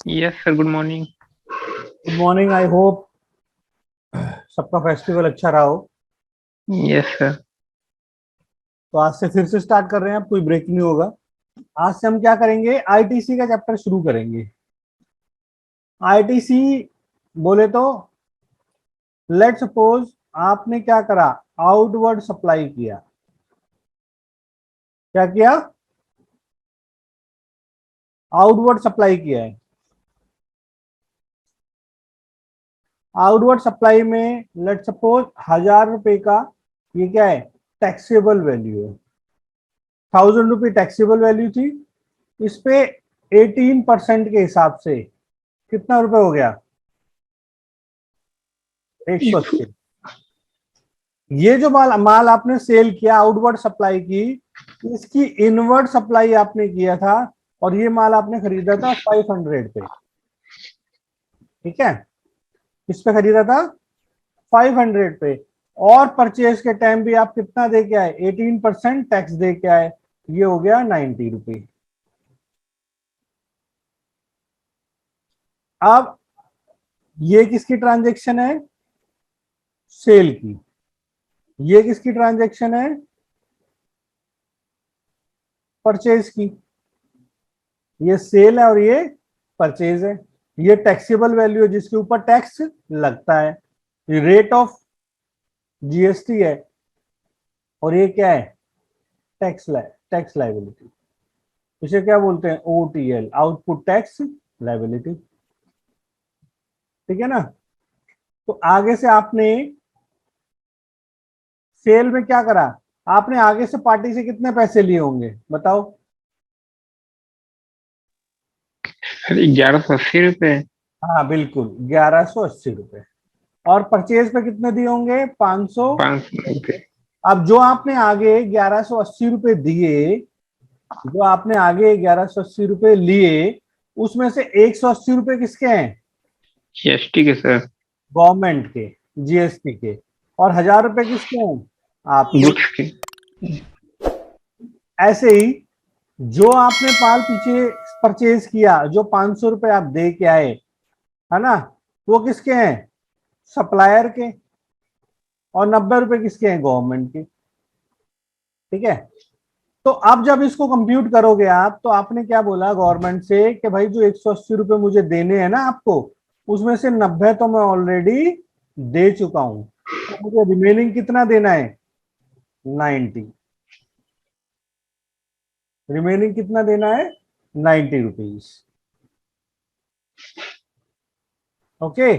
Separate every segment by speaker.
Speaker 1: Yes sir, good morning.
Speaker 2: Good morning. I hope सबका festival अच्छा रहा हो।
Speaker 1: Yes sir.
Speaker 2: तो आज से फिर से स्टार्ट कर रहे हैं, अब कोई ब्रेक नहीं होगा। आज से हम क्या करेंगे, आईटीसी का चैप्टर शुरू करेंगे। आईटीसी बोले तो लेट सपोज आपने क्या करा, आउटवर्ड सप्लाई किया। क्या किया? आउटवर्ड सप्लाई किया है। आउटवर्ड सप्लाई में लेट सपोज 1,000 रुपए का ये क्या है, टैक्सेबल वैल्यू है। 1,000 रुपये टैक्सेबल वैल्यू थी। इस पे 18% के हिसाब से कितना रुपए हो गया? 180। ये जो माल माल आपने सेल किया, आउटवर्ड सप्लाई की, इसकी इनवर्ड सप्लाई आपने किया था, और ये माल आपने खरीदा था 500 पे। ठीक है, किस पे खरीदा था? 500 पे। और परचेज के टाइम भी आप कितना दे के आए? 18% टैक्स दे के आए। ये हो गया 90 रुपए। अब ये किसकी ट्रांजेक्शन है? सेल की। ये किसकी ट्रांजेक्शन है? परचेज की। ये सेल है और ये परचेज है। ये टैक्सेबल वैल्यू है जिसके ऊपर टैक्स लगता है। ये रेट ऑफ जीएसटी है, और ये क्या है? Tax liability. इसे क्या बोलते हैं? ओटीएल, आउटपुट टैक्स लाइबिलिटी। ठीक है ना? तो आगे से आपने सेल में क्या करा? आपने आगे से पार्टी से कितने पैसे लिए होंगे, बताओ?
Speaker 1: सर 1180 रुपये।
Speaker 2: हाँ बिल्कुल, 1180 रुपए। और परचेज पे कितने दिए होंगे? 500।
Speaker 1: 500 रुपये।
Speaker 2: अब जो आपने आगे 1180 रुपए दिए, जो आपने आगे 1180 रुपए लिए, उसमें से 180 रुपए किसके हैं?
Speaker 1: जीएसटी के सर।
Speaker 2: गवर्नमेंट के, जीएसटी के। और 1,000 रुपए किसके हैं? आपके।
Speaker 1: गुड्स के।
Speaker 2: ऐसे ही जो आपने पाल पीछे परचेज किया, जो 500 रुपए आप दे के आए, है ना, वो किसके हैं? सप्लायर के। और 90 रुपए किसके हैं? गवर्नमेंट के। ठीक है। तो अब जब इसको कंप्यूट करोगे आप, तो आपने क्या बोला गवर्नमेंट से कि भाई जो 180 रुपए मुझे देने हैं ना आपको, उसमें से 90 तो मैं ऑलरेडी दे चुका हूं, तो मुझे रिमेनिंग कितना देना है? 90। रिमेनिंग कितना देना है? 90 रुपीज। ओके।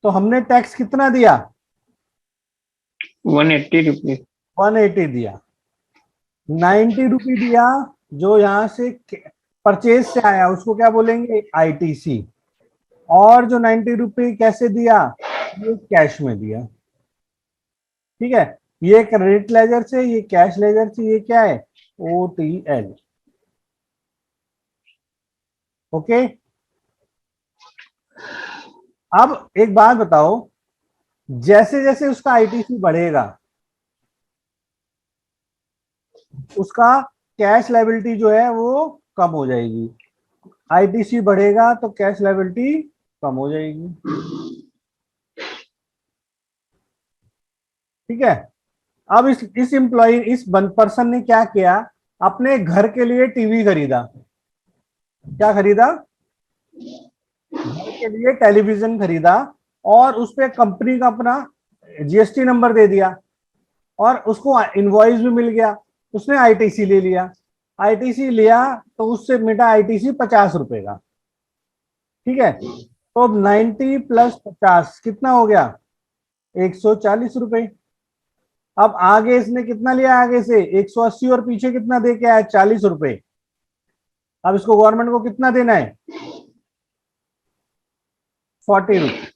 Speaker 2: तो हमने टैक्स कितना दिया?
Speaker 1: 180 रुपये।
Speaker 2: 180 दिया। 90 रुपी दिया। जो यहां से परचेज से आया उसको क्या बोलेंगे? आईटीसी। और जो 90 रुपये कैसे दिया? ये कैश में दिया। ठीक है। ये क्रेडिट लेजर से, ये कैश लेजर से, ये क्या है? ओटीएल। ओके। अब एक बात बताओ, जैसे जैसे उसका आईटीसी बढ़ेगा, उसका कैश लायबिलिटी जो है वो कम हो जाएगी। आईटीसी बढ़ेगा तो कैश लायबिलिटी कम हो जाएगी। ठीक है। अब इस एम्प्लॉय, इस पर्सन ने क्या किया? अपने घर के लिए टीवी खरीदा। क्या खरीदा? घर के लिए टेलीविजन खरीदा। और उस पे कंपनी का अपना जीएसटी नंबर दे दिया, और उसको इनवॉइस भी मिल गया। उसने आईटीसी ले लिया। आईटीसी लिया तो उससे मिटा आईटीसी 50 रुपए का। ठीक है। तो अब 90 प्लस 50 कितना हो गया? 140 रुपए। अब आगे इसने कितना लिया? आगे से 180, और पीछे कितना दे के आया? 40 रुपए। अब इसको गवर्नमेंट को कितना देना है? 40 रुपए।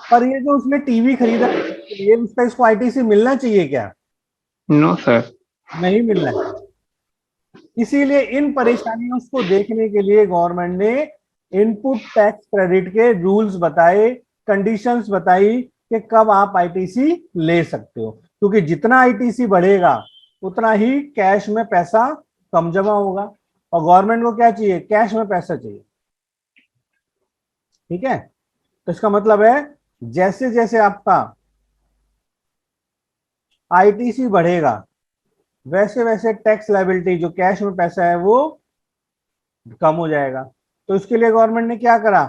Speaker 2: पर ये जो उसने टीवी खरीदा ये उसका, इसको आईटीसी मिलना चाहिए क्या?
Speaker 1: No sir.
Speaker 2: नहीं मिलना है। इसीलिए इन परेशानियों को देखने के लिए गवर्नमेंट ने इनपुट टैक्स क्रेडिट के रूल्स बताए, कंडीशंस बताई कि कब आप आईटीसी ले सकते हो। क्योंकि जितना आईटीसी बढ़ेगा उतना ही कैश में पैसा कम जमा होगा। और गवर्नमेंट को क्या चाहिए, कैश में पैसा चाहिए। ठीक है, तो इसका मतलब है जैसे जैसे आपका आईटीसी बढ़ेगा वैसे वैसे टैक्स लायबिलिटी, जो कैश में पैसा है, वो कम हो जाएगा। तो इसके लिए गवर्नमेंट ने क्या करा,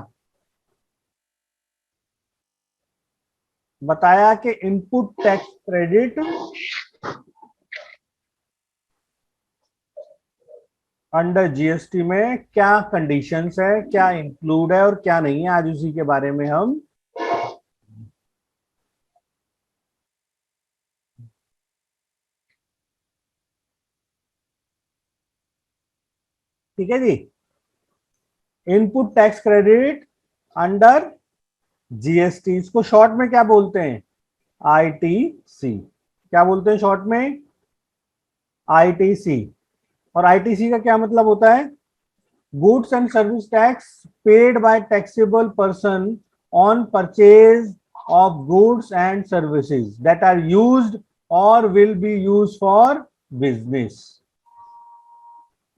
Speaker 2: बताया कि input tax credit under GST में क्या कंडीशंस है, क्या इंक्लूड है और क्या नहीं है, आज उसी के बारे में हम ठीक है जी। Input tax credit under GST, इसको शॉर्ट में क्या बोलते हैं, आईटीसी। क्या बोलते हैं शॉर्ट में, आईटीसी। और आईटीसी का क्या मतलब होता है, goods and service tax paid by taxable person on purchase of goods and services that are used और will be used for business.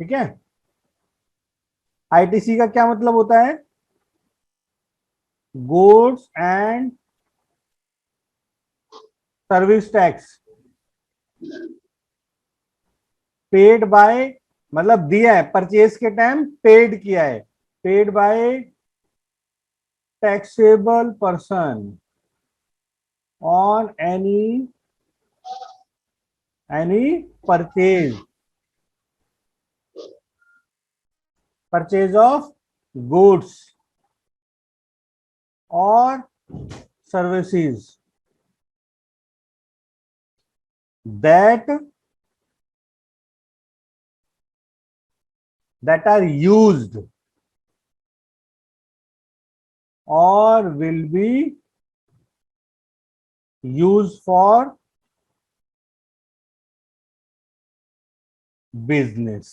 Speaker 2: ठीक है, आईटीसी का क्या मतलब होता है, goods and service tax paid by, मतलब दिया है, परचेज के टाइम पेड किया है, paid by taxable person on any purchase, purchase of goods और services that are used or will be used for business।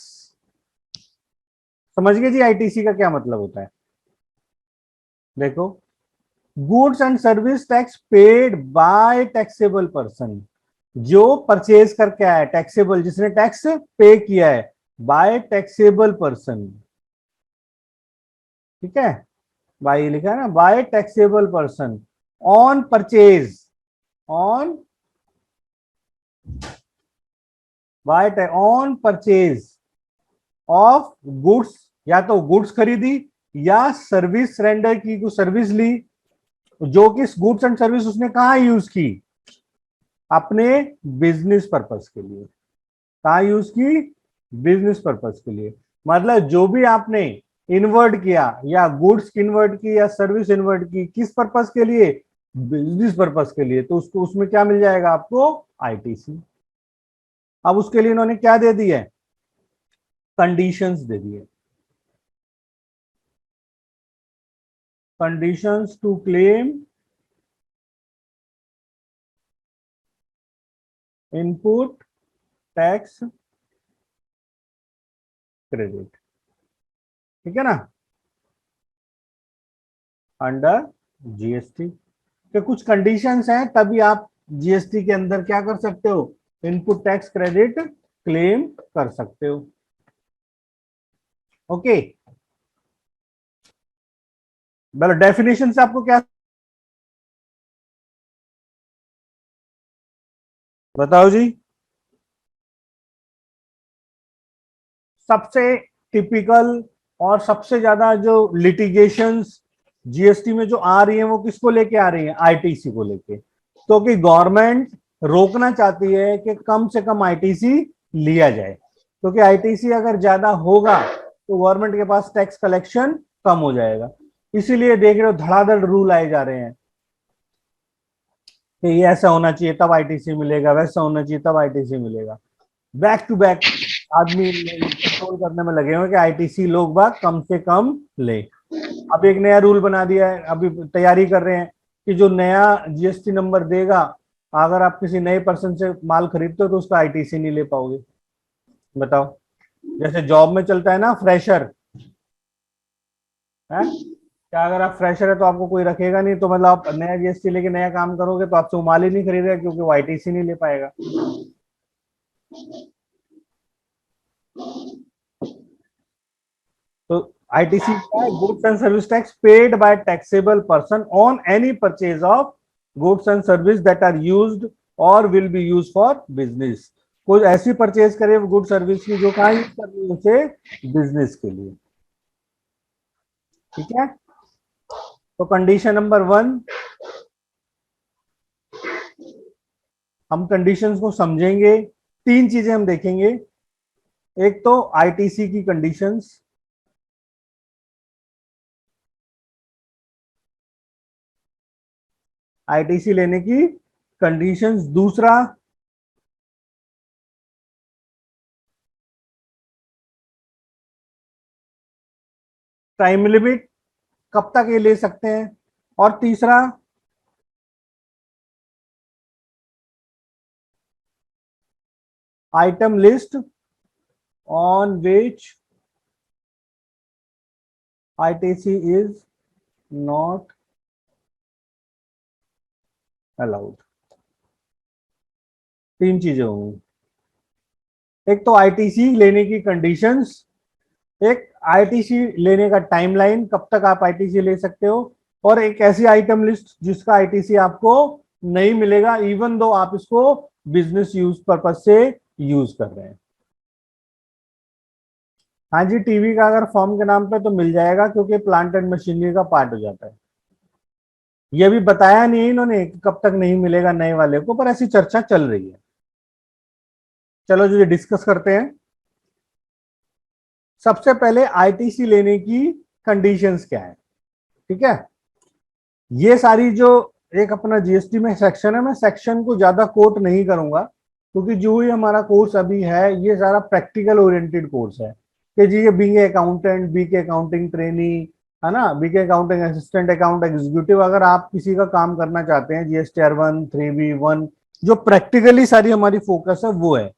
Speaker 2: समझ गए जी आईटीसी का क्या मतलब होता है। देखो, goods and service tax paid by taxable person, जो परचेज करके आया है, टैक्सेबल, जिसने टैक्स पे किया है, बाय टैक्सेबल पर्सन। ठीक है, बाय लिखा है ना, by taxable person on purchase, on by on purchase of goods, या तो गुड्स खरीदी या सर्विस रेंडर की, कुछ सर्विस ली, जो कि गुड्स एंड सर्विस उसने कहा यूज की, अपने बिजनेस पर्पस के लिए। कहा यूज की, बिजनेस पर्पस के लिए। मतलब जो भी आपने इन्वर्ट किया, या गुड्स इन्वर्ट की या सर्विस इन्वर्ट की, किस पर्पस के लिए, बिजनेस पर्पस के लिए, तो उसको उसमें क्या मिल जाएगा आपको, आईटीसी। अब उसके लिए इन्होंने क्या दे दी है, कंडीशंस दे दिए, conditions to claim input tax credit. ठीक है ना, अंडर जीएसटी के कुछ कंडीशंस हैं, तभी आप जीएसटी के अंदर क्या कर सकते हो, इनपुट टैक्स क्रेडिट क्लेम कर सकते हो। ओके, मतलब डेफिनेशन से आपको क्या, बताओ जी। सबसे टिपिकल और सबसे ज्यादा जो लिटिगेशंस जीएसटी में जो आ रही है, वो किसको लेके आ रही है, आईटीसी को लेके। क्योंकि गवर्नमेंट रोकना चाहती है कि कम से कम आईटीसी लिया जाए, क्योंकि आईटीसी अगर ज्यादा होगा तो गवर्नमेंट के पास टैक्स कलेक्शन कम हो जाएगा। इसीलिए देख रहे हो धड़ाधड़ रूल आए जा रहे हैं कि ये ऐसा होना चाहिए तब आईटीसी मिलेगा, वैसा होना चाहिए तब आईटीसी मिलेगा। बैक टू बैक आदमी कंट्रोल करने में लगे हुए कि आईटीसी लोग बाग कम से कम ले। अब एक नया रूल बना दिया है, अभी तैयारी कर रहे हैं कि जो नया जीएसटी नंबर देगा, अगर आप किसी नए पर्सन से माल खरीदते हो तो उसका आईटीसी नहीं ले पाओगे। बताओ, जैसे जॉब में चलता है ना फ्रेशर है, क्या अगर आप फ्रेशर है तो आपको कोई रखेगा नहीं, तो मतलब आप नया जीएसटी लेके नया काम करोगे तो आपसे वो माल ही नहीं खरीदेगा, क्योंकि वो आईटीसी नहीं ले पाएगा। तो आईटीसी क्या है? Goods and service tax paid by taxable person on any purchase of goods and service that are used और will be use for business. कोई ऐसी परचेज करे गुड सर्विस की जो कहाँ यूज कर रही है उसे? बिजनेस के लिए। ठीक है, तो कंडीशन नंबर 1 हम कंडीशंस को समझेंगे। 3 चीजें हम देखेंगे। एक तो आईटीसी की कंडीशंस, आईटीसी लेने की कंडीशंस। दूसरा टाइम लिमिट, कब तक ये ले सकते हैं। और तीसरा item list on which ITC is not allowed. 3 चीजें होंगी। एक तो आईटीसी लेने की कंडीशंस, एक आईटीसी लेने का टाइमलाइन, कब तक आप आईटीसी ले सकते हो, और एक ऐसी आइटम लिस्ट जिसका आईटीसी आपको नहीं मिलेगा इवन दो आप इसको बिजनेस यूज पर्पज से यूज कर रहे हैं। हाँ जी, टीवी का अगर फॉर्म के नाम पे तो मिल जाएगा क्योंकि प्लांट एंड मशीनरी का पार्ट हो जाता है। ये भी बताया नहीं इन्होंने कि कब तक नहीं मिलेगा नए वाले को, पर ऐसी चर्चा चल रही है। चलो जो डिस्कस करते हैं। सबसे पहले आईटीसी लेने की कंडीशंस क्या है। ठीक है, ये सारी जो एक अपना जीएसटी में सेक्शन है, मैं सेक्शन को ज्यादा कोट नहीं करूंगा क्योंकि जो ही हमारा कोर्स अभी है ये सारा प्रैक्टिकल ओरिएंटेड कोर्स है कि जी ये being accountant, BK accounting trainee, है ना, BK accounting assistant, account executive, अगर आप किसी का काम करना चाहते हैं जीएसटी R1 3B1, जो प्रैक्टिकली सारी हमारी फोकस है वो है।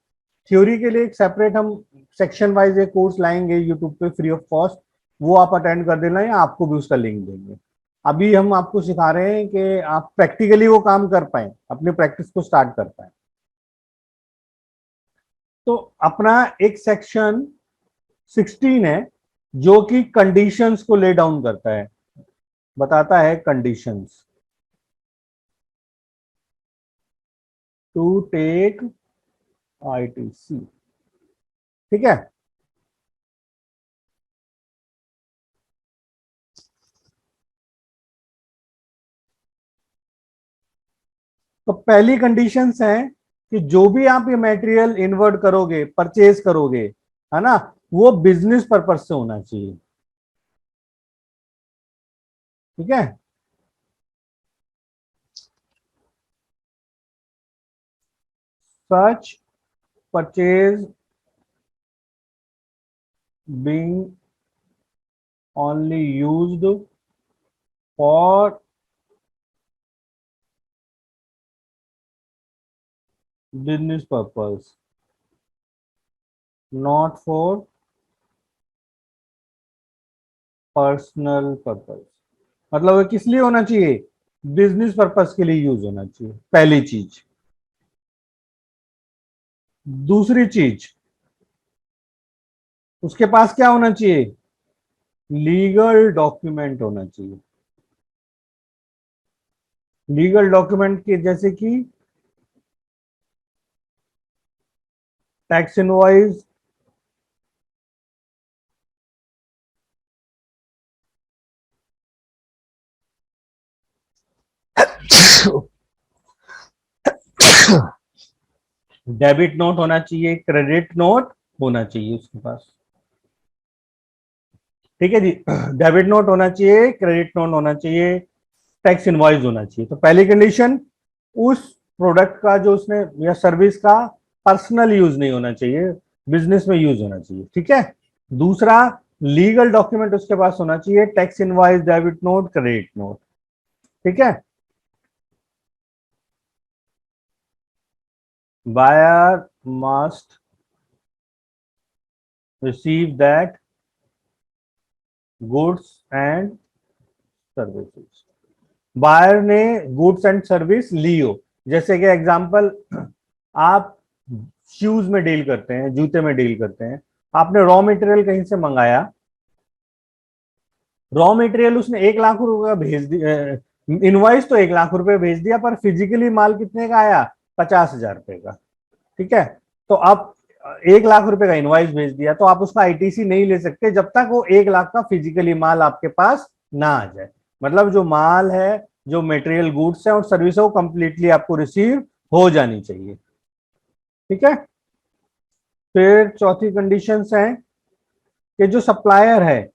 Speaker 2: थ्योरी के लिए एक सेपरेट हम सेक्शन वाइज एक कोर्स लाएंगे यूट्यूब पे फ्री ऑफ कॉस्ट, वो आप अटेंड कर देना या आपको भी उसका लिंक देंगे। अभी हम आपको सिखा रहे हैं कि आप प्रैक्टिकली वो काम कर पाए, अपनी प्रैक्टिस को स्टार्ट कर पाए। तो अपना एक सेक्शन 16 है जो कि कंडीशंस को ले डाउन करता है, बताता है कंडीशंस टू टेक आईटीसी। ठीक है, तो पहली कंडीशंस है कि जो भी आप ये मटेरियल इन्वर्ट करोगे, परचेज करोगे, है ना, वो बिजनेस पर्पज से होना चाहिए। ठीक है, such purchase being only used for business purpose, not for personal purpose. मतलब किस लिए होना चाहिए? बिजनेस पर्पस के लिए यूज होना चाहिए, पहली चीज। दूसरी चीज, उसके पास क्या होना चाहिए? लीगल डॉक्यूमेंट होना चाहिए। लीगल डॉक्यूमेंट के जैसे कि टैक्स इनवॉइस, डेबिट नोट होना चाहिए, क्रेडिट नोट होना चाहिए उसके पास। ठीक है जी, डेबिट नोट होना चाहिए, क्रेडिट नोट होना चाहिए, टैक्स इनवॉइस होना चाहिए। तो पहली कंडीशन, उस प्रोडक्ट का जो उसने या सर्विस का पर्सनल यूज नहीं होना चाहिए, बिजनेस में यूज होना चाहिए। ठीक है, दूसरा, लीगल डॉक्यूमेंट उसके पास होना चाहिए, tax invoice, debit note, credit note. ठीक है, buyer must receive that goods and services. Buyer ने गुड्स एंड सर्विस ली हो, जैसे कि एग्जांपल, आप शूज में डील करते हैं, जूते में डील करते हैं, आपने रॉ मटेरियल कहीं से मंगाया, रॉ मटेरियल उसने 1 लाख रुपए का भेज दिया, इनवॉइस तो 1 लाख रुपए भेज दिया, पर फिजिकली माल कितने का आया? 50,000 रुपए का। ठीक है, तो आप 1 लाख रुपए का इनवॉइस भेज दिया, तो आप उसका आईटीसी नहीं ले सकते जब तक वो 1 लाख का फिजिकली माल आपके पास ना आ जाए। मतलब जो माल है, जो मटेरियल गुड्स है और सर्विस है, वो कंप्लीटली आपको रिसीव हो जानी चाहिए। ठीक है, फिर चौथी कंडीशंस है कि जो सप्लायर है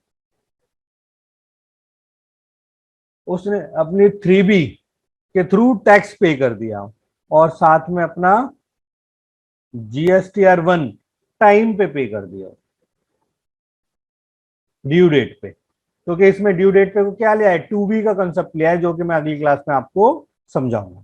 Speaker 2: उसने अपनी 3B के थ्रू टैक्स पे कर दिया और साथ में अपना GSTR 1 टाइम पे कर दिया, ड्यू डेट पे। क्योंकि इसमें ड्यू डेट पे को क्या लिया है? 2B का कंसेप्ट लिया है, जो कि मैं अगली क्लास में आपको समझाऊंगा।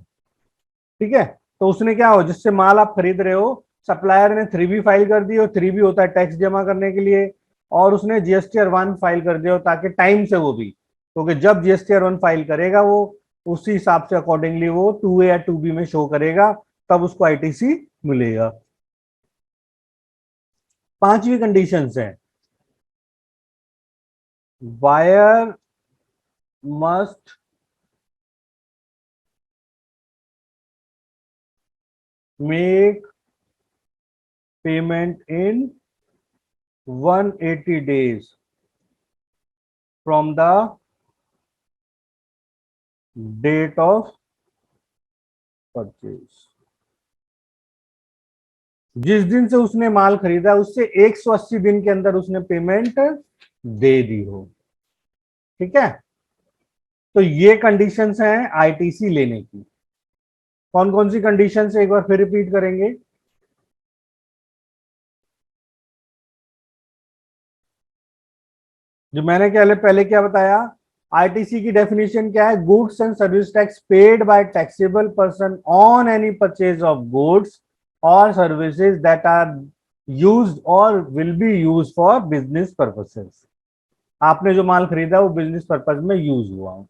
Speaker 2: ठीक है, तो उसने क्या हो, जिससे माल आप खरीद रहे हो, सप्लायर ने 3B फाइल कर दी, और 3B होता है टैक्स जमा करने के लिए, और उसने GSTR 1 फाइल कर दिया ताकि टाइम से वो भी, क्योंकि जब GSTR 1 फाइल करेगा वो उसी हिसाब से अकॉर्डिंगली वो 2A या 2B में शो करेगा, तब उसको आईटीसी मिलेगा। पांचवी कंडीशन है, buyer must make payment in 180 days from the date of purchase। जिस दिन से उसने माल खरीदा उससे 180 दिन के अंदर उसने पेमेंट दे दी हो। ठीक है, तो ये कंडीशंस हैं आईटीसी लेने की। कौन कौन सी कंडीशंस है, एक बार फिर रिपीट करेंगे। जो मैंने क्या पहले क्या बताया, आईटीसी की डेफिनेशन क्या है? Goods and service tax paid by taxable person on any purchase of goods और सर्विसेज दैट आर यूज्ड और will be used for business purposes. आपने जो माल खरीदा वो बिजनेस पर्पज में यूज हुआ हो।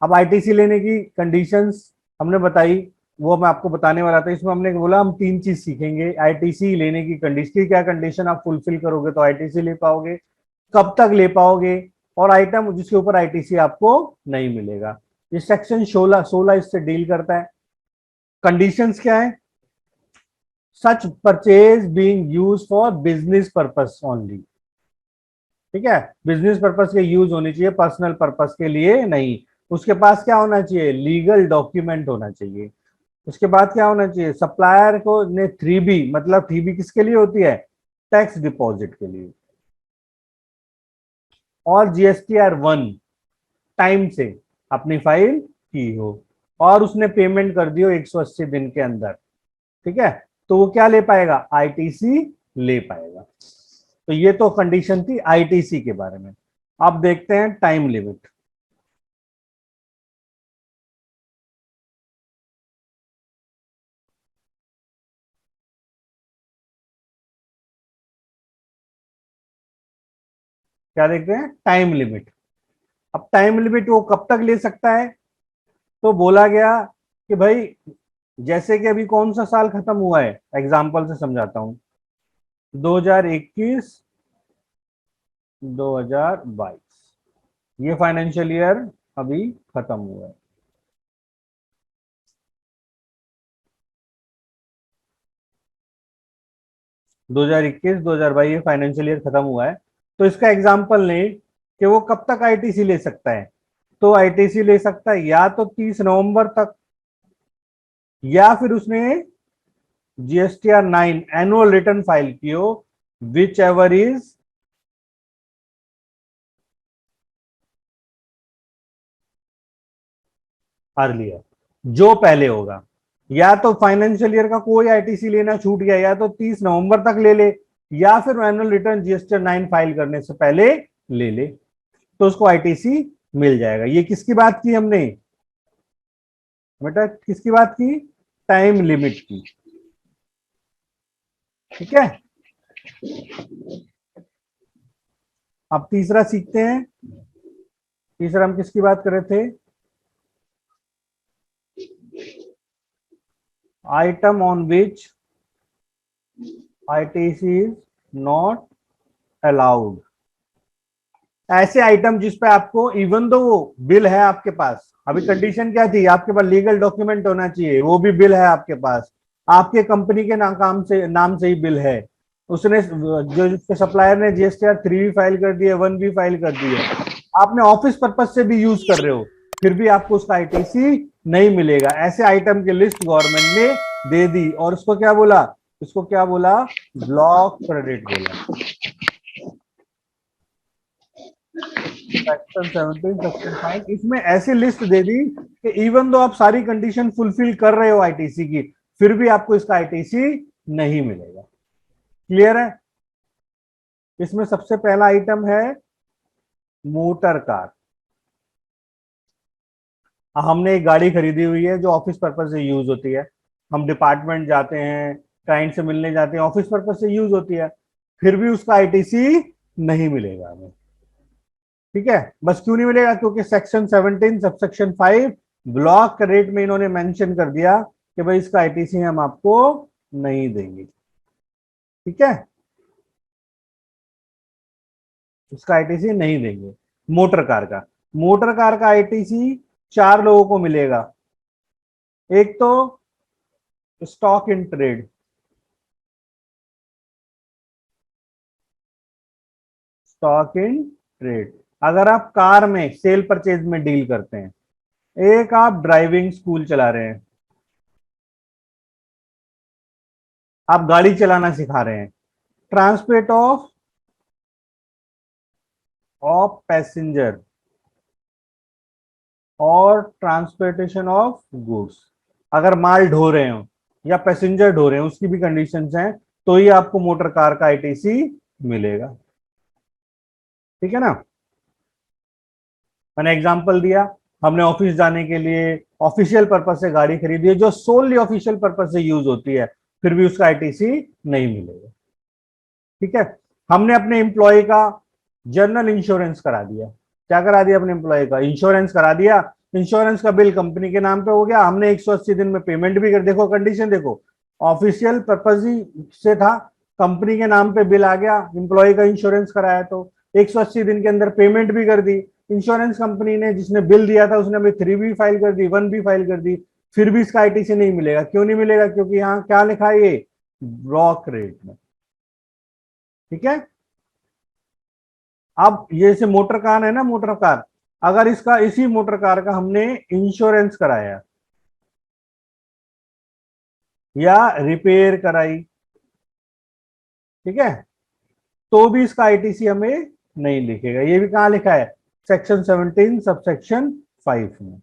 Speaker 2: अब आईटीसी लेने की कंडीशंस हमने बताई, वो मैं आपको बताने वाला था। इसमें हमने बोला हम 3 चीज सीखेंगे। आईटीसी लेने की कंडीशन, क्या कंडीशन आप फुलफिल करोगे तो आईटीसी ले पाओगे, कब तक ले पाओगे, और आइटम जिसके ऊपर आईटीसी आपको नहीं मिलेगा। ये सेक्शन 16 इससे डील करता है। कंडीशंस क्या है? Such purchase being use for business purpose only. ठीक है, बिजनेस पर्पस के यूज होनी चाहिए, पर्सनल पर्पस के लिए नहीं। उसके पास क्या होना चाहिए? लीगल डॉक्यूमेंट होना चाहिए। उसके बाद क्या होना चाहिए? सप्लायर को ने 3B, मतलब 3B किसके लिए होती है? टैक्स डिपॉजिट के लिए। और GSTR 1 टाइम से अपनी फाइल की हो, और उसने पेमेंट कर दी हो 180 दिन के अंदर। ठीक है, तो वो क्या ले पाएगा? आईटीसी ले पाएगा। तो ये तो कंडीशन थी आईटीसी के बारे में। अब देखते हैं टाइम लिमिट। क्या देखते हैं? Time limit. अब टाइम लिमिट वो कब तक ले सकता है? तो बोला गया कि भाई, जैसे कि अभी कौन सा साल खत्म हुआ है, एग्जाम्पल से समझाता हूं। 2021 2022 ये फाइनेंशियल ईयर अभी खत्म हुआ है। 2021 2022 ये फाइनेंशियल ईयर खत्म हुआ है। तो इसका एग्जाम्पल लें कि वो कब तक आईटीसी ले सकता है। तो आईटीसी ले सकता है या तो 30 नवंबर तक, या फिर उसने GSTR 9 एनुअल रिटर्न फाइल की हो, विच एवर इज अर्लियर, जो पहले होगा। या तो फाइनेंशियल ईयर का कोई आईटीसी लेना छूट गया, या तो 30 नवंबर तक ले ले, या फिर एनुअल रिटर्न GSTR 9 फाइल करने से पहले ले ले, तो उसको आईटीसी मिल जाएगा। ये किसकी बात की हमने बेटा? किसकी बात की? टाइम लिमिट की। ठीक है, अब तीसरा सीखते हैं। तीसरा हम किसकी बात कर रहे थे? Item on which ITC is not allowed. ऐसे आइटम जिस पे आपको इवन दो वो बिल है आपके पास, अभी कंडीशन क्या थी, आपके पास लीगल डॉक्यूमेंट होना चाहिए, वो भी बिल है आपके पास, आपके कंपनी के नाम से ही बिल है, उसने जो जिसके सप्लायर ने जीएसटीआर 3 भी फाइल कर दिया, 1 भी फाइल कर दिया, आपने ऑफिस पर्पज से भी यूज कर रहे हो, फिर भी आपको उसका आईटीसी नहीं मिलेगा। ऐसे आइटम की लिस्ट गवर्नमेंट ने दे दी और उसको क्या बोला, इसको क्या बोला, ब्लॉक क्रेडिट बोला। सेक्शन 17 सेक्शन 5 इसमें ऐसी लिस्ट दे दी कि इवन दो आप सारी कंडीशन फुलफिल कर रहे हो आईटीसी की, फिर भी आपको इसका आईटीसी नहीं मिलेगा। क्लियर है? इसमें सबसे पहला आइटम है मोटर कार। हमने एक गाड़ी खरीदी हुई है जो ऑफिस पर्पज से यूज होती है, हम डिपार्टमेंट जाते हैं, क्लाइंट से मिलने जाते हैं, ऑफिस पर्पज से यूज होती है, फिर भी उसका आईटीसी नहीं मिलेगा हमें। ठीक है, बस क्यों नहीं मिलेगा, क्योंकि सेक्शन 17 सबसेक्शन 5 ब्लॉक रेट में इन्होंने मेंशन कर दिया कि भाई इसका आईटीसी हम आपको नहीं देंगे। ठीक है, इसका आईटीसी नहीं देंगे। मोटर कार का आईटीसी 4 लोगों को मिलेगा। एक तो stock in trade, stock in trade अगर आप कार में सेल परचेज में डील करते हैं, एक आप ड्राइविंग स्कूल चला रहे हैं, आप गाड़ी चलाना सिखा रहे हैं, ट्रांसपोर्ट ऑफ पैसेंजर और ट्रांसपोर्टेशन ऑफ गुड्स, अगर माल ढो रहे हो या पैसेंजर ढो रहे हो, उसकी भी कंडीशंस हैं, तो ही आपको मोटर कार का आईटीसी मिलेगा। ठीक है ना, मैंने एग्जांपल दिया, हमने ऑफिस जाने के लिए ऑफिशियल पर्पज से गाड़ी खरीदी है जो सोनली ऑफिशियल पर्पज से यूज होती है, फिर भी उसका आईटीसी नहीं मिलेगा। ठीक है, हमने अपने एम्प्लॉय का जनरल इंश्योरेंस करा दिया, क्या करा दिया, अपने एम्प्लॉय का इंश्योरेंस करा दिया, इंश्योरेंस का बिल कंपनी के नाम पे हो गया, हमने 180 दिन में पेमेंट भी कर, देखो कंडीशन देखो, ऑफिशियल पर्पज ही से था, कंपनी के नाम पे बिल आ गया, एम्प्लॉय का इंश्योरेंस कराया तो 180 दिन के अंदर पेमेंट भी कर दी, इंश्योरेंस कंपनी ने जिसने बिल दिया था उसने अभी 3 भी फाइल कर दी, 1 भी फाइल कर दी, फिर भी इसका आईटीसी नहीं मिलेगा। क्यों नहीं मिलेगा, क्योंकि यहाँ क्या लिखा है, ये ब्लॉक रेट में। ठीक है, अब ये से मोटर कार है ना, मोटर कार, अगर इसका इसी मोटर कार का हमने इंश्योरेंस कराया या रिपेयर कराई, ठीक है, तो भी इसका आईटीसी हमें नहीं लिखेगा। ये भी कहां लिखा है, सेक्शन 17 सबसेक्शन 5 में।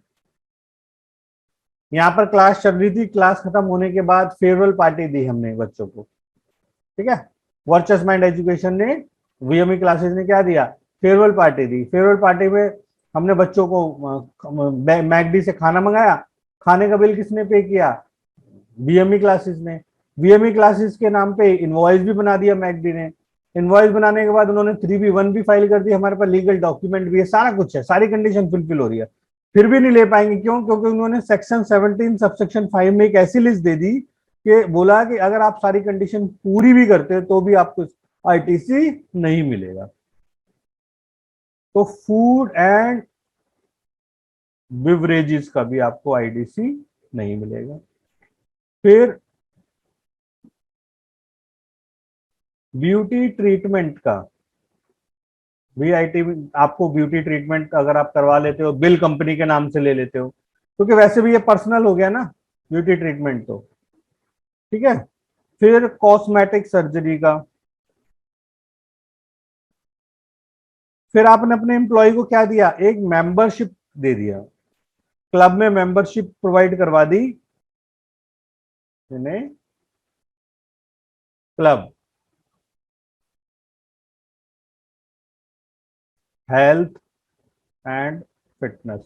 Speaker 2: यहां पर क्लास चल रही थी, क्लास खत्म होने के बाद फेयरवेल पार्टी दी हमने बच्चों को। ठीक है, वर्चस माइंड एजुकेशन ने, वीएमई क्लासेस ने क्या दिया, फेयरवेल पार्टी दी। फेयरवेल पार्टी में हमने बच्चों को मैकडी से खाना मंगाया, खाने का बिल किसने पे किया, वीएमई क्लासेस ने। वीएमई क्लासेस के नाम पे इनवॉइस भी बना दिया मैकडी ने, इनवॉइस बनाने के बाद उन्होंने 3B1 भी फाइल कर दी, हमारे पास लीगल डॉक्यूमेंट भी है, सारा कुछ है, सारी कंडीशन फुलफिल हो रही है, फिर भी नहीं ले पाएंगे। क्यों, क्योंकि उन्होंने सेक्शन 17 सबसेक्शन 5 में एक ऐसी लिस्ट दे दी कि बोला कि अगर आप सारी कंडीशन पूरी भी करते हैं तो भी आपको आईटीसी नहीं मिलेगा। तो फूड एंड बिवरेजेस का भी आपको आईटीसी नहीं मिलेगा। फिर ब्यूटी ट्रीटमेंट का भी आईटी, आपको ब्यूटी ट्रीटमेंट अगर आप करवा लेते हो, बिल कंपनी के नाम से ले लेते हो, क्योंकि वैसे भी ये पर्सनल हो गया ना ब्यूटी ट्रीटमेंट तो। ठीक है, फिर कॉस्मेटिक सर्जरी का, फिर आपने अपने एम्प्लॉय को क्या दिया, एक मेंबरशिप दे दिया, क्लब में मेंबरशिप प्रोवाइड करवा दी इन्हें, क्लब हेल्थ एंड फिटनेस,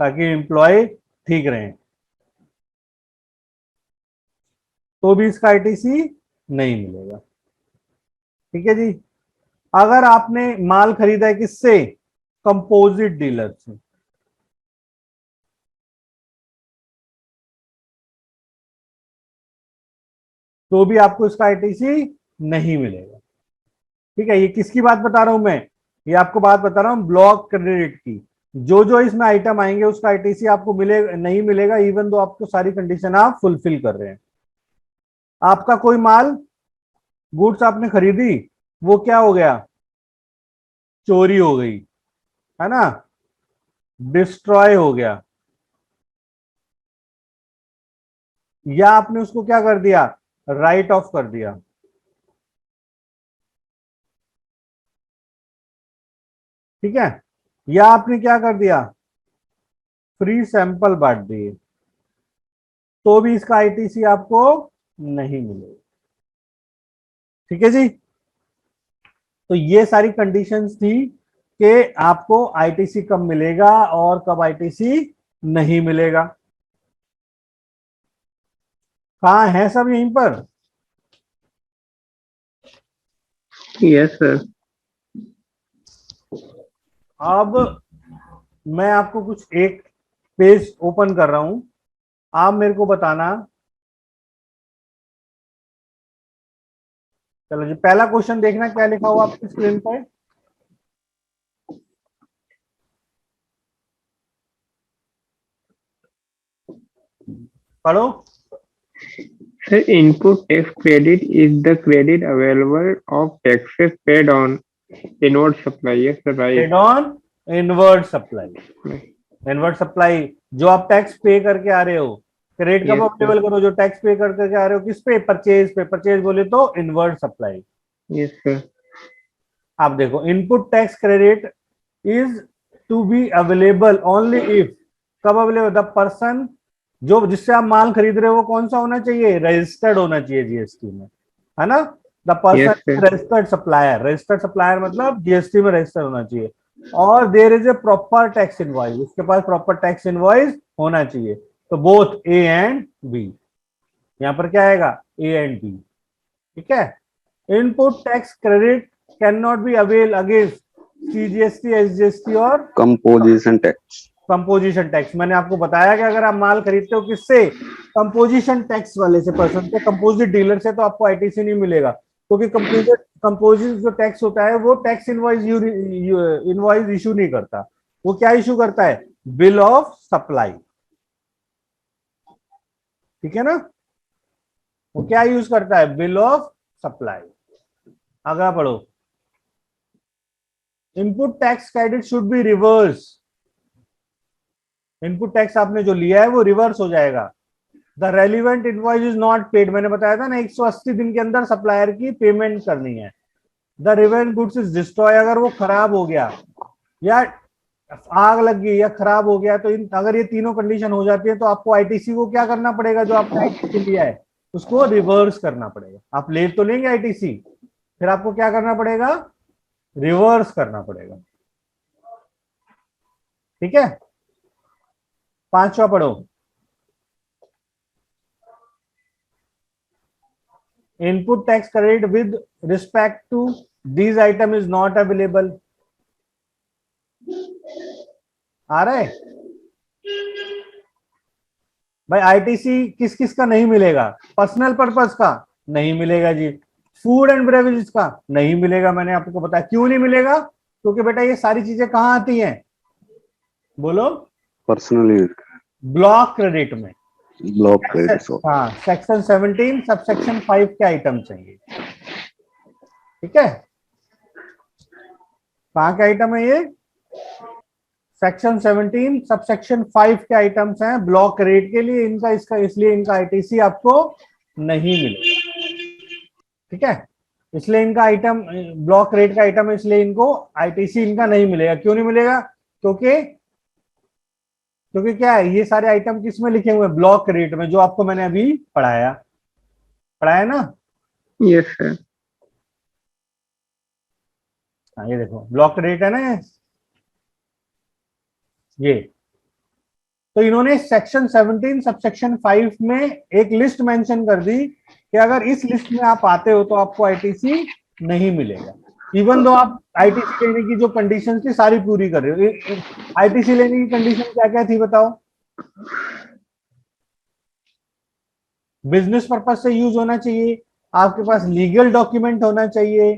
Speaker 2: ताकि एम्प्लॉय ठीक रहे, तो भी इसका आईटीसी नहीं मिलेगा। ठीक है जी, अगर आपने माल खरीदा है किससे, कंपोजिट डीलर से, तो भी आपको इसका आईटीसी नहीं मिलेगा। ठीक है, ये किसकी बात बता रहा हूं मैं, ये आपको बात बता रहा हूँ ब्लॉक क्रेडिट की। जो जो इसमें आइटम आएंगे उसका आईटीसी आपको मिलेगा नहीं मिलेगा, इवन दो आपको सारी कंडीशन आप फुलफिल कर रहे हैं। आपका कोई माल गुड्स आपने खरीदी, वो क्या हो गया, चोरी हो गई, है ना, डिस्ट्रॉय हो गया, या आपने उसको क्या कर दिया, राइट ऑफ कर दिया। ठीक है, या आपने क्या कर दिया, फ्री सैंपल बांट दिए, तो भी इसका आईटीसी आपको नहीं मिलेगा। ठीक है जी, तो ये सारी कंडीशंस थी कि आपको आईटीसी कब मिलेगा और कब आईटीसी नहीं मिलेगा। कहाँ है सब यहीं पर?
Speaker 1: Yes sir.
Speaker 2: अब मैं आपको कुछ एक पेज ओपन कर रहा हूं, आप मेरे को बताना। चलो जी, पहला क्वेश्चन देखना क्या लिखा हुआ आपकी स्क्रीन पर, पढ़ो।
Speaker 1: Sir, input tax credit is the credit available of taxes paid on inward supply. Yes, sir, right.
Speaker 2: Paid on inward supply. Inward supply जो आप टैक्स पे करके आ रहे हो, क्रेडिट कब
Speaker 1: Yes, sir.
Speaker 2: अवेलेबल करो, जो टैक्स पे करके आ रहे हो किस पे, परचेज पे। परचेज बोले तो इनवर्ड सप्लाई।
Speaker 1: Yes, sir.
Speaker 2: आप देखो, input tax credit is to be available only if, कब अवेलेबल, द पर्सन जो जिससे आप माल खरीद रहे हो वो कौन सा होना चाहिए, रजिस्टर्ड होना चाहिए जीएसटी में, है ना। The person
Speaker 1: Yes, sir.
Speaker 2: Registered supplier, registered supplier मतलब जीएसटी में रजिस्टर्ड होना चाहिए, और there is a proper tax invoice, उसके पास प्रॉपर टैक्स इनवॉइस होना चाहिए। तो बोथ ए एंड बी, यहां पर क्या आएगा, ए एंड बी। ठीक है, input tax credit can not be avail against CGST, SGST और
Speaker 3: कंपोजिशन टैक्स।
Speaker 2: Composition tax. मैंने आपको बताया कि अगर आप माल खरीदते हो किससे, कंपोजिशन टैक्स वाले से, पर्सन से, कंपोजिट डीलर से, तो आपको आईटीसी नहीं मिलेगा, क्योंकि कंपोजिट जो टैक्स होता है वो टैक्स इनवॉइस इशू नहीं करता, वो क्या इशू करता है, बिल ऑफ सप्लाई। ठीक है ना, वो क्या यूज करता है, बिल ऑफ सप्लाई। आगे पढ़ो, input tax credit should be reverse, input tax आपने जो लिया है वो रिवर्स हो जाएगा। The relevant invoice is not paid, मैंने बताया था ना 180 दिन के अंदर सप्लायर की पेमेंट करनी है। द रिवेंट गुड्स इज डिस्ट्रॉय, अगर वो खराब हो गया या आग लग गई या खराब हो गया, तो अगर ये तीनों कंडीशन हो जाती है तो आपको आईटीसी को क्या करना पड़ेगा, जो आपने आईटीसी लिया है उसको रिवर्स करना पड़ेगा। आप ले तो लेंगे आईटीसी, फिर आपको क्या करना पड़ेगा, रिवर्स करना पड़ेगा। ठीक है, पांचवा पढ़ो, input tax credit with respect to these item is not available. आ रहा है भाई, आईटीसी किस किस का नहीं मिलेगा, पर्सनल पर्पस का नहीं मिलेगा जी, फूड एंड बेवरेजेस का नहीं मिलेगा। मैंने आपको बताया क्यों नहीं मिलेगा, क्योंकि बेटा ये सारी चीजें कहां आती हैं, बोलो,
Speaker 3: पर्सनली
Speaker 2: ब्लॉक क्रेडिट में।
Speaker 3: Block credit.
Speaker 2: हाँ, सेक्शन 17 सबसेक्शन 5 के आइटम चाहिए। ठीक है, कहां के आइटम है ये, सेक्शन 17 सबसेक्शन 5 के आइटम्स हैं ब्लॉक क्रेडिट के लिए, इनका इसका इसलिए इनका आईटीसी आपको नहीं मिलेगा। ठीक है, इसलिए इनका आइटम ब्लॉक क्रेडिट का आइटम है, इसलिए इनको आईटीसी इनका नहीं मिलेगा। क्यों नहीं मिलेगा, क्योंकि क्योंकि क्या है, ये सारे आइटम किस में लिखे हुए हैं, ब्लॉक क्रेडिट में, जो आपको मैंने अभी पढ़ाया पढ़ाया ना।
Speaker 1: Yes, sir.
Speaker 2: हाँ, ये देखो ब्लॉक क्रेडिट है ना ये। तो इन्होंने सेक्शन 17 सबसेक्शन 5 में एक लिस्ट मेंशन कर दी कि अगर इस लिस्ट में आप आते हो तो आपको आईटीसी नहीं मिलेगा, इवन दो आप आईटीसी लेने की जो कंडीशन थी सारी पूरी कर रहे हो। आईटीसी लेने की कंडीशन क्या क्या थी बताओ, बिजनेस पर्पज से यूज होना चाहिए, आपके पास लीगल डॉक्यूमेंट होना चाहिए,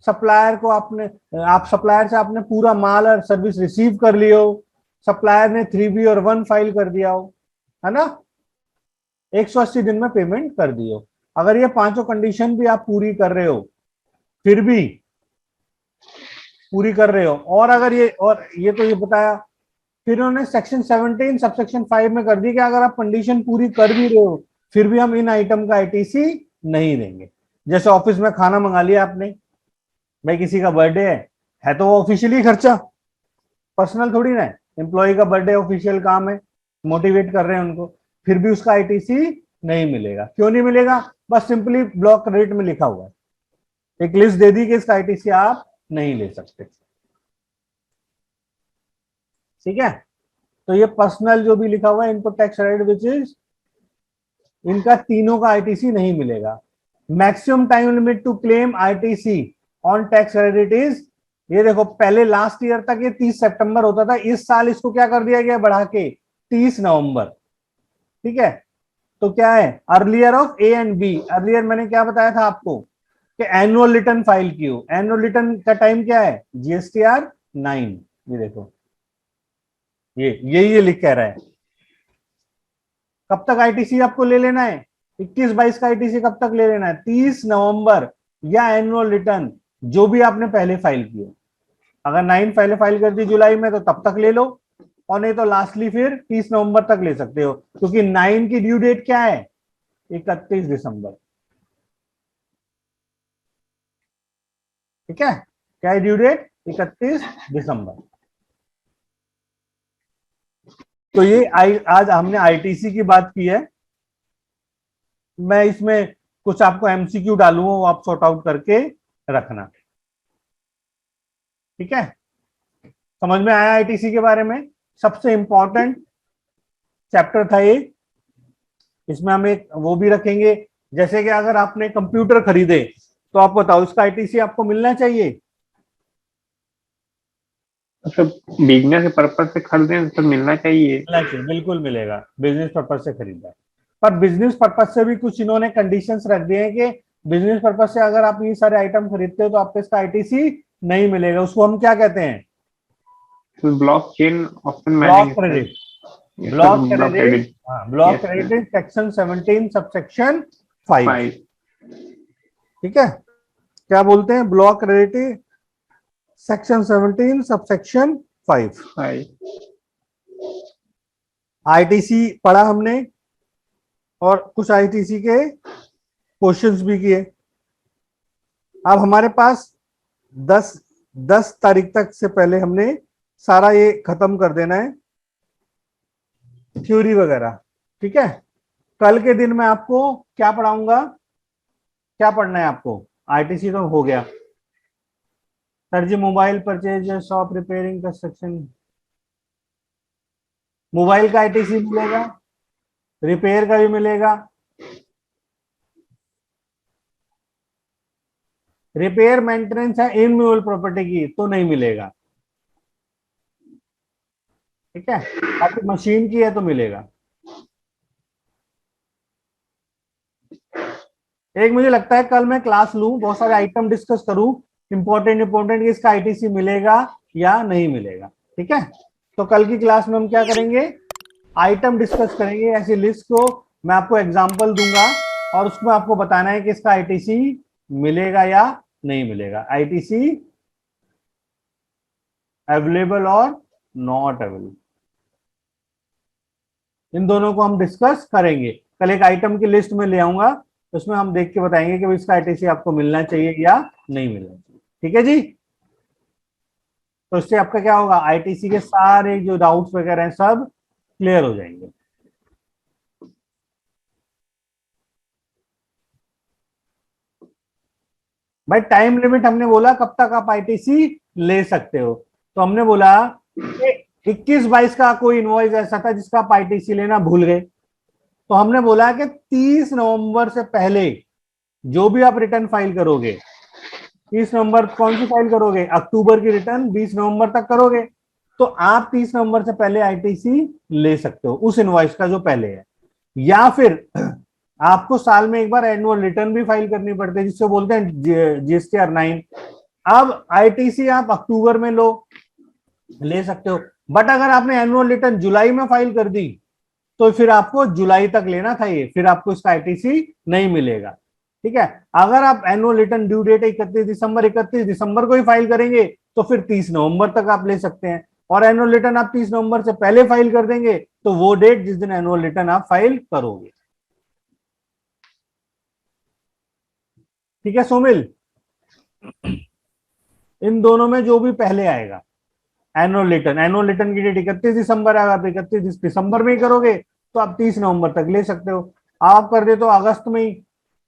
Speaker 2: सप्लायर को आप सप्लायर से आपने पूरा माल और सर्विस रिसीव कर लिया हो, सप्लायर ने 3B और 1 फाइल कर दिया हो, है ना, 180 दिन में पेमेंट कर दी हो। अगर ये पांचों कंडीशन भी आप पूरी कर रहे हो, फिर भी पूरी कर रहे हो, और अगर ये तो ये बताया, फिर उन्होंने सेक्शन 17 सबसेक्शन 5 में कर दी कि अगर आप कंडीशन पूरी कर भी रहे हो फिर भी हम इन आइटम का आईटीसी नहीं देंगे। जैसे ऑफिस में खाना मंगा लिया आपने, भाई किसी का बर्थडे है तो वो ऑफिशियली खर्चा, पर्सनल थोड़ी ना है, एम्प्लॉय का बर्थडे ऑफिशियल काम है, मोटिवेट कर रहे हैं उनको, फिर भी उसका आईटीसी नहीं मिलेगा। क्यों नहीं मिलेगा? बस सिंपली ब्लॉक क्रेडिट में लिखा हुआ है, एक लिस्ट दे दी कि इसका आईटीसी आप नहीं ले सकते। ठीक है, तो ये पर्सनल जो भी लिखा हुआ है input tax credit which is, इनका तीनों का आईटीसी नहीं मिलेगा। Maximum time limit to claim ITC on tax credit is, ये देखो पहले लास्ट ईयर तक ये 30 सितंबर होता था, इस साल इसको क्या कर दिया गया बढ़ा के 30 नवंबर। ठीक है, तो क्या है earlier of A and B, earlier मैंने क्या बताया था आपको कि एनुअल रिटर्न फाइल की हो, एनुअल रिटर्न का टाइम क्या है जीएसटीआर 9, ये देखो ये लिख कह रहा है। कब तक आईटीसी आपको ले लेना है, 21-22 का आईटीसी कब तक ले लेना है, 30 नवंबर, या एनुअल रिटर्न जो भी आपने पहले फाइल की हो। अगर 9 पहले फाइल कर दी जुलाई में तो तब तक ले लो, और नहीं तो लास्टली फिर 30 नवंबर तक ले सकते हो, क्योंकि 9 की ड्यू डेट क्या है 31 दिसंबर। ठीक है, क्या है ड्यू डेट 31 दिसंबर। तो ये आज हमने आईटीसी की बात की है। मैं इसमें कुछ आपको एमसीक्यू डालूंगा, वो आप सॉर्ट आउट करके रखना। ठीक है, समझ में आया आईटीसी के बारे में? सबसे इंपॉर्टेंट चैप्टर था ये। इसमें हम एक वो भी रखेंगे, जैसे कि अगर आपने कंप्यूटर खरीदे तो आप बताओ इसका आईटीसी आपको मिलना चाहिए।
Speaker 1: सब बिजनेस पर्पज से खरीदे तो मिलना चाहिए।
Speaker 2: मिलना चाहिए, बिल्कुल मिलेगा, बिजनेस पर्पज से खरीदा है। पर बिजनेस पर्पज से भी कुछ इन्होंने कंडीशंस रख दिए हैं कि बिजनेस पर्पज से अगर आप ये सारे आइटम खरीदते हो तो आपको इसका आईटीसी नहीं मिलेगा। उसको हम क्या कहते हैं?
Speaker 1: Block chain option
Speaker 2: block credit. Block credit, block
Speaker 1: Yes, sir.
Speaker 2: Credit section 17 subsection 5। ठीक है, क्या बोलते हैं? Block credit section 17 subsection 5। ITC पढ़ा हमने, और कुछ आईटीसी के क्वेश्चंस भी किए। अब हमारे पास 10 तारीख तक से पहले हमने सारा ये खत्म कर देना है, थ्योरी वगैरह। ठीक है, कल के दिन मैं आपको क्या पढ़ाऊंगा, क्या पढ़ना है आपको? आईटीसी तो हो गया sir ji. Mobile purchase, shop repairing, construction, mobile का आईटीसी मिलेगा, रिपेयर का भी मिलेगा। रिपेयर मेंटेनेंस है इनमूवेबल प्रॉपर्टी की तो नहीं मिलेगा। ठीक है, आपकी मशीन की है तो मिलेगा। एक मुझे लगता है कल मैं क्लास लूं, बहुत सारे आइटम डिस्कस करूं, इंपॉर्टेंट इसका आईटीसी मिलेगा या नहीं मिलेगा। ठीक है, तो कल की क्लास में हम क्या करेंगे, आइटम डिस्कस करेंगे। ऐसी लिस्ट को मैं आपको एग्जांपल दूंगा और उसमें आपको बताना है कि इसका आईटीसी मिलेगा या नहीं मिलेगा, आईटीसी अवेलेबल और नॉट अवेलेबल, इन दोनों को हम डिस्कस करेंगे। कल एक आइटम की लिस्ट में ले आऊंगा, उसमें हम देख के बताएंगे कि इसका आईटीसी आपको मिलना चाहिए या नहीं मिलना चाहिए। ठीक है जी, तो इससे आपका क्या होगा, आईटीसी के सारे जो डाउट्स वगैरह हैं सब क्लियर हो जाएंगे। भाई टाइम लिमिट हमने बोला कब तक आप आईटीसी ले सकते हो, तो हमने बोला कि 21-22 का कोई इनवॉइस ऐसा था जिसका आप आईटीसी लेना भूल गए, तो हमने बोला कि 30 नवंबर से पहले जो भी आप रिटर्न फाइल करोगे, 30 नवंबर कौन सी फाइल करोगे, अक्टूबर की रिटर्न 20 नवंबर तक करोगे, तो आप 30 नवंबर से पहले आईटीसी ले सकते हो उस इनवॉइस का जो पहले है। या फिर आपको साल में एक बार एनुअल रिटर्न भी फाइल करनी पड़ती है, जिससे बोलते हैं जीएसटीआर 9। अब आईटीसी आप अक्टूबर में ले सकते हो, बट अगर आपने एनुअल रिटर्न जुलाई में फाइल कर दी तो फिर आपको जुलाई तक लेना था ये, फिर आपको इसका आईटीसी नहीं मिलेगा। ठीक है, अगर आप एनुअल रिटर्न ड्यू डेट 31 दिसंबर को ही फाइल करेंगे तो फिर 30 नवंबर तक आप ले सकते हैं, और एनुअल रिटर्न आप 30 नवंबर से पहले फाइल कर देंगे तो वो डेट जिस दिन एनुअल रिटर्न आप फाइल करोगे। ठीक है सोमिल, इन दोनों में जो भी पहले आएगा एनुअल रिटर्न की डेट 31 दिसंबर है, आप 31 दिसंबर में ही करोगे तो आप 30 नवंबर तक ले सकते हो। आप कर दे तो अगस्त में ही,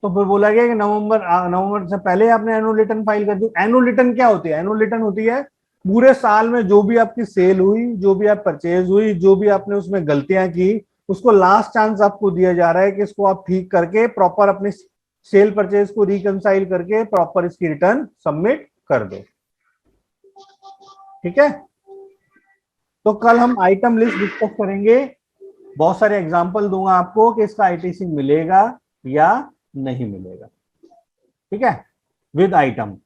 Speaker 2: तो फिर बोला गया कि नवंबर से पहले आपने एनुअल रिटर्न फाइल कर दी। एनुअल रिटर्न क्या होती है? एनुअल रिटर्न होती है पूरे साल में जो भी आपकी सेल हुई, जो भी आप परचेज हुई, जो भी आपने उसमें गलतियां की, उसको लास्ट चांस आपको दिया जा रहा है कि इसको आप ठीक करके प्रॉपर अपने सेल परचेज को रिकंसाइल करके प्रॉपर इसकी रिटर्न सबमिट कर दो। ठीक है, तो कल हम आइटम लिस्ट डिस्कस करेंगे, बहुत सारे एग्जांपल दूंगा आपको कि इसका आईटीसी मिलेगा या नहीं मिलेगा। ठीक है, विद आइटम।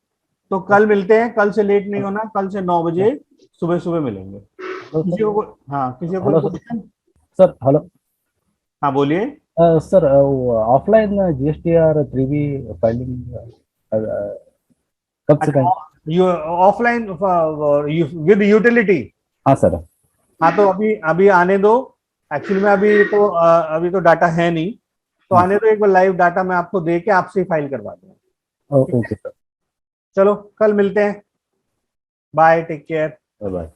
Speaker 2: तो कल मिलते हैं, कल से लेट नहीं होना, कल से 9 बजे सुबह सुबह मिलेंगे। किसी को किसी को क्वेश्चन?
Speaker 4: Sir hello.
Speaker 2: हाँ बोलिए।
Speaker 4: Sir offline GSTR 3B filing कब से टाइम?
Speaker 2: Offline with utility?
Speaker 4: हाँ सर।
Speaker 2: हाँ तो अभी आने दो, एक्चुअली में अभी तो डाटा है नहीं, तो आने दो, एक बार लाइव डाटा मैं आपको दे के आपसे फाइल करवा दूंगा।
Speaker 4: ओके सर,
Speaker 2: चलो कल मिलते हैं, बाय, टेक केयर,
Speaker 4: बाय।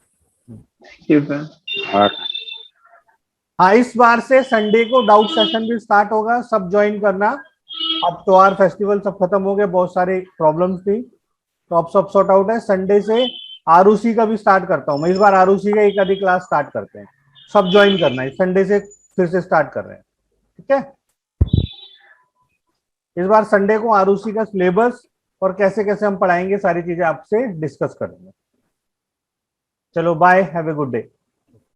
Speaker 1: ठीक है।
Speaker 2: हाँ इस बार से संडे को डाउट सेशन भी स्टार्ट होगा, सब ज्वाइन करना। अब त्योहार फेस्टिवल सब खत्म हो गए, बहुत सारे प्रॉब्लम्स थी तो अब सब सॉर्ट आउट है। संडे से आरुषि का भी स्टार्ट करता हूँ मैं, इस बार आरुषि का एक आधी क्लास स्टार्ट करते हैं, सब ज्वाइन करना है, संडे से फिर से स्टार्ट कर रहे हैं। ठीक है, इस बार संडे को आरुषि का सिलेबस और कैसे कैसे हम पढ़ाएंगे सारी चीजें आपसे डिस्कस करेंगे। चलो bye, have a good day.